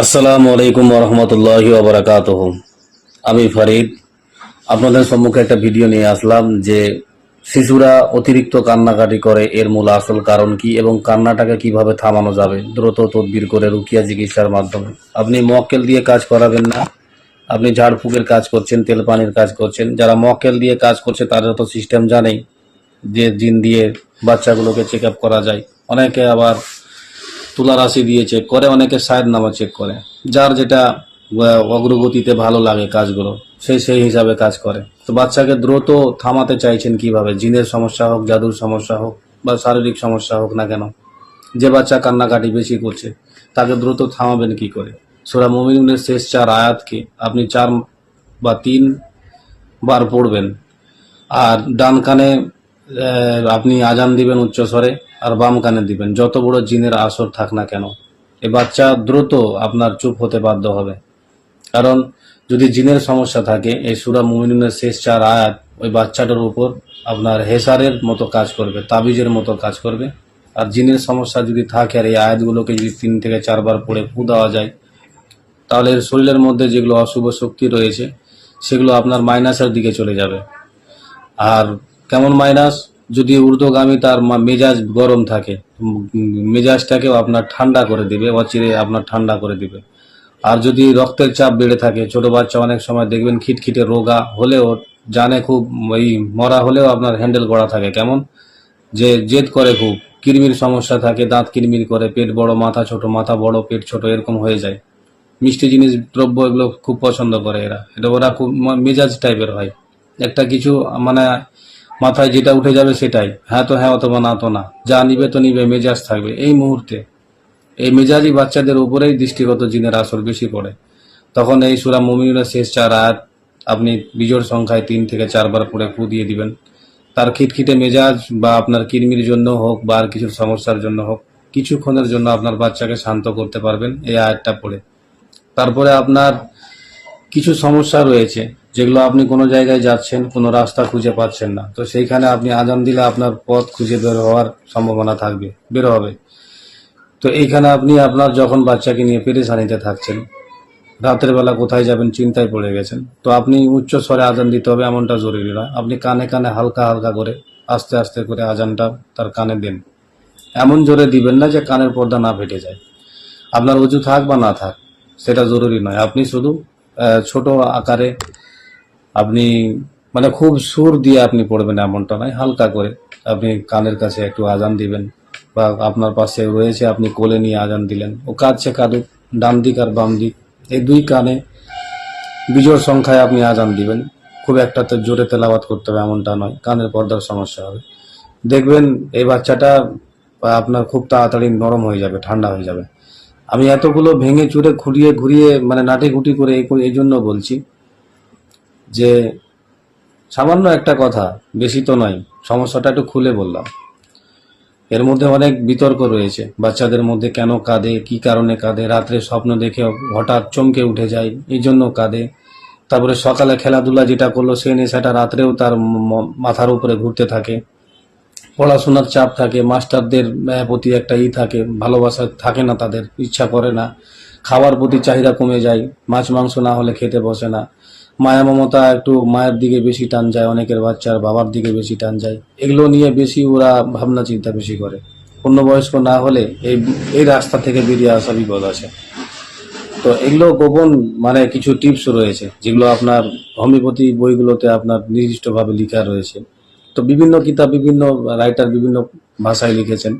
আসসালামু আলাইকুম রহমতুল্লাহি ওবরাকাতুহু। আমি ফরিদ আপনাদের সম্মুখে একটা ভিডিও নিয়ে আসলাম যে শিশুরা অতিরিক্ত কান্নাকাটি করে এর মূল আসল কারণ কি এবং কান্নাটাকে কিভাবে থামানো যাবে দ্রুত তদবির করে রুকিয়া চিকিৎসার মাধ্যমে। আপনি মক্কেল দিয়ে কাজ করাবেন না, আপনি ঝাড়ফুঁকের কাজ করছেন, তেল পানির কাজ করছেন। যারা মক্কেল দিয়ে কাজ করছে তারা তো সিস্টেম জানেই যে জিন দিয়ে বাচ্চাগুলোকে চেক আপ করা যায়। অনেকে আবার তুলা রাশি দিয়ে চেক করে, অনেকে সায়েদ নামা চেক করে। যার যেটা অগ্রগতিতে ভালো লাগে কাজগুলো সেই হিসাবে কাজ করে। তো বাচ্চাকে দ্রুত থামাতে চাইছেন কিভাবে? জিনের সমস্যা হোক, জাদুর সমস্যা হোক বা শারীরিক সমস্যা হোক না কেন, যে বাচ্চা কান্নাকাটি বেশি করছে তাকে দ্রুত থামাবেন কি করে? সূরা মুমিনুনের শেষ 4 আয়াতকে আপনি 4 বা 3 বার পড়বেন। আর ডান কানে আপনি আজান দিবেন উচ্চস্বরে, আর বাম কানে দিবেন। যত বড় জিনের আসর থাক না কেন, এই বাচ্চা দ্রুত আপনার চুপ হতে বাধ্য হবে। কারণ যদি জিনের সমস্যা থাকে, এই সূরা মুমিনুনের শেষ 4 আয়াত ওই বাচ্চাটার উপর আপনার হেসারের মতো কাজ করবে, তাবিজের মতো কাজ করবে। আর জিনের সমস্যা যদি থাকে আর এই আয়াতগুলোকে যদি 3 থেকে 4 বার পড়ে ফু দেওয়া যায়, তাহলে এর শরীরের মধ্যে যেগুলো অশুভ শক্তি রয়েছে সেগুলো আপনার মাইনাসের দিকে চলে যাবে। আর কেমন মাইনাস? যদি ঊর্ধ্বগামী তার মেজাজ গরম থাকে, মেজাজটাকেও আপনার ঠান্ডা করে দিবে, অচিরে আপনার ঠান্ডা করে দিবে। আর যদি রক্তের চাপ বেড়ে থাকে, ছোট বাচ্চা অনেক সময় দেখবেন খিটখিটে রোগা হলেও জানে খুব, ওই মরা হলেও আপনার হ্যান্ডেল করা থাকে কেমন, যে জেদ করে খুব, কিরমির সমস্যা থাকে, দাঁত কিরমির করে, পেট বড় মাথা ছোট, মাথা বড় পেট ছোট, এরকম হয়ে যায়। মিষ্টি জিনিস দ্রব্য এগুলো খুব পছন্দ করে এরা, এটা ওরা খুব মেজাজ টাইপের হয়। একটা কিছু মানে মাথায় যেটা উঠে যাবে সেটাই, হ্যাঁ তো হ্যাঁ অথবা না তো না, যা নিবে তো নিবে, মেজাজ থাকবে এই মুহূর্তে। এই মেজাজি বাচ্চাদের উপরেই দৃষ্টিগত জিনের আসর বেশি পড়ে। তখন এই সূরা মুমিনুনের শেষ 4 আয়াত আপনি বিজোড় সংখ্যায় 3 থেকে 4 বার পড়ে ফু দিয়ে দিবেন। তার খিটখিটে মেজাজ বা আপনার কিরমির জন্য হোক বা আর কিছু সমস্যার জন্য হোক, কিছুক্ষণের জন্য আপনার বাচ্চাকে শান্ত করতে পারবেন এই আয়াতটা পড়ে। তারপরে আপনার কিছু সমস্যা রয়েছে যেগুলো আপনি কোনো জায়গায় যাচ্ছেন, কোনো রাস্তা খুঁজে পাচ্ছেন না, তো সেইখানে আপনি আজান দিলে আপনার পথ খুঁজে বের হওয়ার সম্ভাবনা থাকবে, বের হবে। তো এইখানে আপনি আপনার যখন বাচ্চাকে নিয়ে পেরেশানিতে থাকছেন, রাতের বেলা কোথায় যাবেন চিন্তায় পড়ে গেছেন, তো আপনি উচ্চ স্বরে আজান দিতে হবে এমনটা জরুরি নয়। আপনি কানে কানে হালকা হালকা করে আস্তে আস্তে করে আজানটা তার কানে দেন। এমন জোরে দিবেন না যে কানের পর্দা না ফেটে যায়। আপনার উজু থাক বা না থাক সেটা জরুরি নয়, আপনি শুধু ছোট আকারে আপনি মানে খুব সুর দিয়ে আপনি পড়বেন এমনটা নয়, হালকা করে আপনি কানের কাছে একটু আজান দিবেন, বা আপনার পাশে রয়েছে আপনি কোলে নিয়ে আজান দিলেন, ও কাঁদছে কাঁদুক, ডান দিক আর বাম দিক এই দুই কানে বিজোড় সংখ্যায় আপনি আজান দিবেন। খুব একটা তো জোরে তেলাওয়াত করতে হবে এমনটা নয়, কানের পর্দার সমস্যা হবে। দেখবেন এই বাচ্চাটা আপনার খুব তাড়াতাড়ি নরম হয়ে যাবে, ঠান্ডা হয়ে যাবে। আমি এতগুলো ভেঙে চুরে খুঁড়িয়ে ঘুরিয়ে মানে নাটি ঘুটি করে এই জন্য বলছি যে সামান্য একটা কথা, বেশি তো নয়, সমস্যাটা একটু খুলে বললাম। এর মধ্যে অনেক বিতর্ক রয়েছে, বাচ্চাদের মধ্যে কেন কাঁদে, কি কারণে কাঁদে, রাত্রে স্বপ্ন দেখে হঠাৎ চমকে উঠে যায় এই জন্য কাঁদে, তারপরে সকালে খেলাধুলা যেটা করলো সে নেশাটা রাত্রেও তার মাথার উপরে ঘুরতে থাকে, পড়াশোনার চাপ থাকে, মাস্টারদের প্রতি একটা থাকে, ভালোবাসা থাকে না, তাদের ইচ্ছা করে না, খাওয়ার প্রতি চাহিদা কমে যায়, মাছ মাংস না হলে খেতে বসে না, মায়া মমতা একটু মায়ের দিকে বেশি টান যায়, অনেকের বাচ্চার বাবার দিকে বেশি টান যায়, এগুলো নিয়ে বেশি ওরা ভাবনা চিন্তা বেশি করে। পূর্ণবয়স্ক না হলে এই এই রাস্তা থেকে বেরিয়ে আসা বিপদ আছে। তো এগুলো গোপন মানে কিছু টিপস রয়েছে যেগুলো আপনার হোমিওপ্যাথি বইগুলোতে আপনার নির্দিষ্টভাবে লেখা রয়েছে। তো বিভিন্ন কিতাব, বিভিন্ন রাইটার বিভিন্ন ভাষায় লিখেছেন।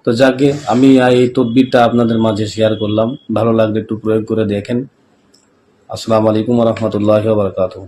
তো যাকে আমি এই তদবিরটা আপনাদের মাঝে শেয়ার করলাম, ভালো লাগলে একটু প্রয়োগ করে দেখেন। আসসালামু আলাইকুম রহমতুল্লাহ বারকাতুহু।